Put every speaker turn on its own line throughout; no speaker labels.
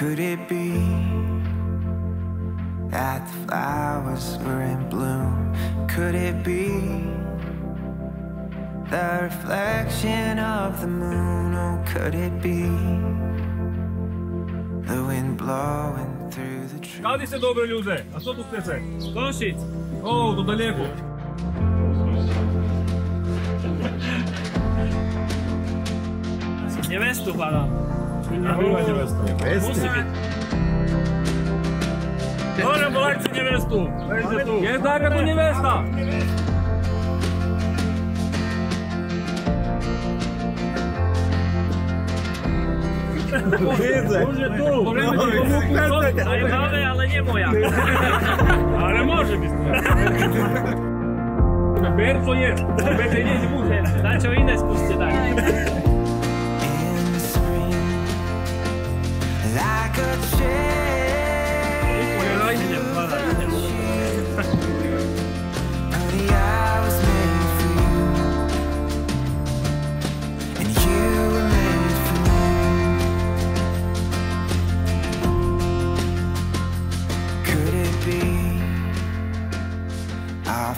Could it be that the flowers were in bloom? Could it be the reflection of the moon? Oh, could it be the wind blowing through the trees?
Кади се добре лjude? А што тут се? Дошиц. О, тут далеко. Невесту хвалам. Невесту? Добре, болайте невесту. Е така като невеста. Може tu. Zajímavé, ale nie moja. Ale może być. Berco jest. Będzie nie muszę. Dać o inne spustcie tak.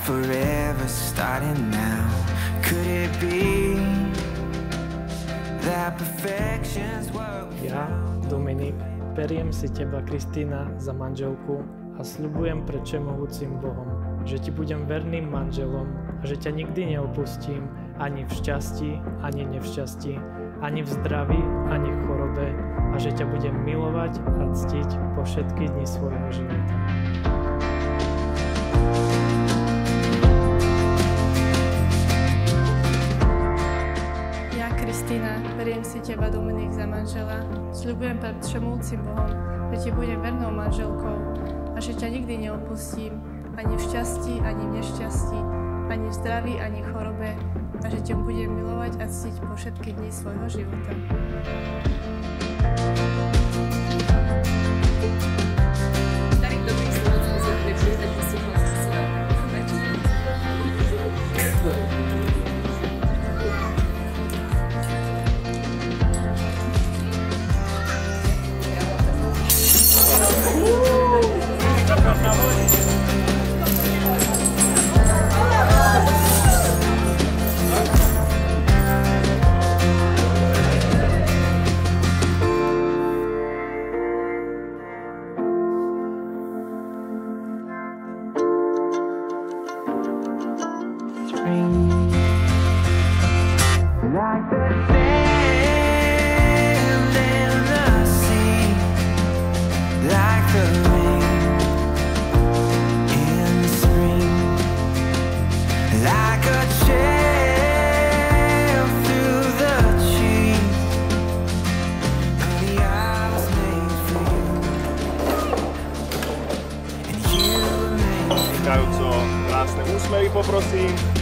Forever starting now. Could it be that perfection's what we
Ja, Dominik, beriem si teba, Kristína, za manželku a sľubujem pred Všemohúcim Bohom, že ti budem verným manželom a že ťa nikdy neopustím ani v šťastí, ani nevšťastí, ani v zdraví, ani v chorobe a že ťa budem milovať a ctiť po všetky dni svojho života.
Kristína, beriem si teba, Dominik, za manžela. Sľubujem pred Všemohúcim Bohom, že ti budem vernou manželkou a že ťa nikdy neopustím, ani v šťastí, ani v nešťastí, ani v zdraví, ani v chorobe a že ťa budem milovať a ctiť po všetky dni svojho života.
like the sand in the sea, like the rain in the spring, like a trail through the trees. Honey, I was made for you, and you were made for me.
Vynikajúco krásne úsmevy poprosím.